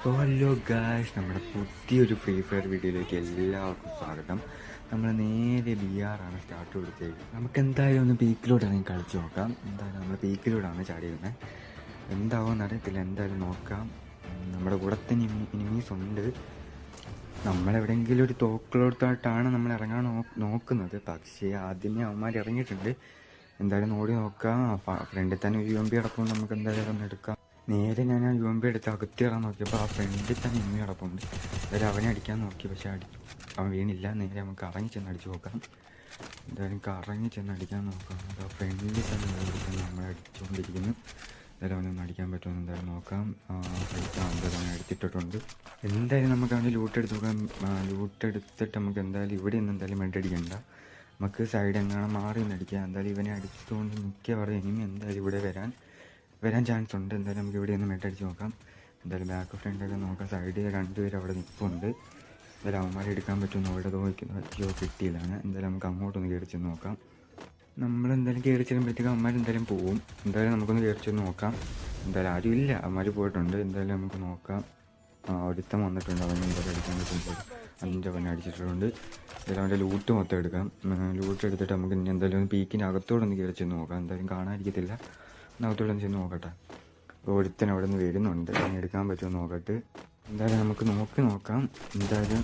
So hello guys, നമ്മുടെ പുതിയൊരു free fire വീഡിയോയിലേക്ക് എല്ലാവർക്കും സ്വാഗതം. നമ്മൾ നേരെ BR ആണ് സ്റ്റാർട്ട് കൊടുത്തേക്ക്. നമുക്ക് എന്തായാലും ഒന്ന് പീക്കിലൂടെ ഇറങ്ങി കളിച്ച് നോക്കാം. എന്തായാലും നമ്മൾ പീക്കിലൂടെയാണ് ചാടിയിരുന്നത്. എന്താവുമെന്ന് അറിയത്തില്ല, എന്തായാലും നോക്കാം. നമ്മുടെ കൂടെ തന്നെ ഇനിമീസ് ഉണ്ട്. നമ്മളെവിടെയെങ്കിലും ഒരു തോക്കിലോട്ടാണ് നമ്മൾ ഇറങ്ങാൻ നോക്കുന്നത്. പക്ഷേ ആദ്യമേ അവന്മാർ ഇറങ്ങിയിട്ടുണ്ട്. എന്തായാലും ഓടി നോക്കാം. ഫ്രണ്ടിൽ തന്നെ UMP കിടക്കുമ്പോൾ നമുക്ക് എന്തായാലും ഒന്ന് എടുക്കാം. നേരെ ഞാൻ UMP എടുത്ത് അകത്തിറാൻ നോക്കിയപ്പോൾ ആ ഫ്രണ്ടിൽ തന്നെ ഇമ്മി കിടപ്പുണ്ട്. എന്തായാലും അവനെ അടിക്കാൻ നോക്കി, പക്ഷെ അവൻ വീണില്ല. നേരെ നമുക്ക് കറങ്ങി ചെന്ന് അടിച്ചു നോക്കാം. എന്തായാലും കറങ്ങി ചെന്ന് അടിക്കാൻ നോക്കാം. അത് ആ ഫ്രണ്ടിൽ തന്നെ നമ്മളെ അടിച്ചുകൊണ്ടിരിക്കുന്നു. എന്തായാലും അവനൊന്ന് അടിക്കാൻ പറ്റുമെന്ന് എന്തായാലും നോക്കാം. എന്തായാലും അവനെ എടുത്തിട്ടുണ്ട്. എന്തായാലും നമുക്ക് അവൻ്റെ ലൂട്ടെടുത്ത് നോക്കാം. ലൂട്ടെടുത്തിട്ട് നമുക്ക് എന്തായാലും ഇവിടെ നിന്ന് എന്തായാലും മെഡടിക്കണ്ട. നമുക്ക് സൈഡ് എങ്ങാനും മാറി നിന്ന് അടിക്കാം. എന്തായാലും ഇവനെ അടിച്ചുകൊണ്ട് മിക്കവാറും ഇനിയും എന്തായാലും ഇവിടെ വരാൻ ചാൻസ് ഉണ്ട്. എന്തായാലും നമുക്ക് ഇവിടെ ഒന്ന് മെഡടിച്ച് നോക്കാം. എന്തായാലും ബാക്ക് ഫ്രണ്ടൊക്കെ നോക്കാം. സൈഡിൽ രണ്ടുപേരും അവിടെ നിൽപ്പുണ്ട്. എന്തായാലും അവന്മാരെ എടുക്കാൻ പറ്റുമെന്ന് അവിടെ നോക്കിയോ കിട്ടിയില്ലാണ്. എന്തായാലും നമുക്ക് അങ്ങോട്ടൊന്ന് കയറി ചെന്ന് നോക്കാം. നമ്മളെന്തായാലും കയറി ചെല്ലുമ്പോഴത്തേക്കും അവന്മാരെന്തായാലും പോവും. എന്തായാലും നമുക്കൊന്ന് കയറി ചെന്ന് നോക്കാം. എന്തായാലും ആരും ഇല്ല, അവന്മാർ പോയിട്ടുണ്ട്. എന്തായാലും നമുക്ക് നോക്കാം. ഒരുത്തം വന്നിട്ടുണ്ട്. അവൻ എന്തായാലും അടിക്കാൻ പറ്റുമ്പോൾ 5 അവനെ അടിച്ചിട്ടുണ്ട്. എന്തായാലും അവൻ്റെ ലൂട്ട് മൊത്തം എടുക്കാം. ലൂട്ട് എടുത്തിട്ട് നമുക്ക് ഇനി എന്തായാലും പീക്കിൻ്റെ അകത്തോടൊന്ന് കയറി ചെന്ന് നോക്കാം. എന്തായാലും കാണാതിരിക്കത്തില്ല. അകത്തോടെ ചെന്ന് നോക്കട്ടെ. അപ്പോൾ ഒരുത്തൻ അവിടെ നിന്ന് വരുന്നുണ്ട്. അതിന് എടുക്കാൻ പറ്റുമോ നോക്കട്ടെ. എന്തായാലും നമുക്ക് നോക്കാം. എന്തായാലും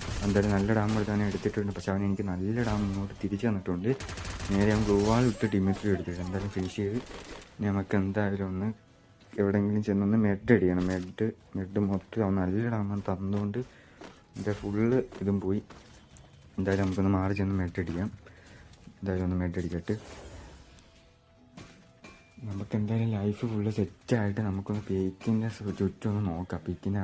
നല്ല ഡാം എടുത്താൽ എടുത്തിട്ടുണ്ട്. പക്ഷെ അവൻ എനിക്ക് നല്ല ഡാം ഇങ്ങോട്ട് തിരിച്ചു തന്നിട്ടുണ്ട്. നേരെ അവൻ ഗ്ലൂവാൾ ഇട്ട് ഡിമിട്രി എടുത്തിട്ട് എന്തായാലും ഫിനിഷ് ചെയ്ത് നമുക്ക് എന്തായാലും ഒന്ന് എവിടെയെങ്കിലും ചെന്നൊന്ന് മെഡ് അടിക്കണം. മെഡ് മൊത്തം അവൻ നല്ല ഡാം തന്നുകൊണ്ട് എൻ്റെ ഫുള്ള് ഇതും പോയി. എന്തായാലും നമുക്കൊന്ന് മാറി ചെന്ന് മെഡ് അടിക്കാം. എന്തായാലും ഒന്ന് മെഡ് അടിക്കട്ടെ. നമുക്ക് എന്തായാലും ലൈഫ് ഫുള്ള് സെറ്റായിട്ട് നമുക്കൊന്ന് പീക്കിൻ്റെ ചുറ്റും ഒന്ന് നോക്കാം. പീക്കിൻ്റെ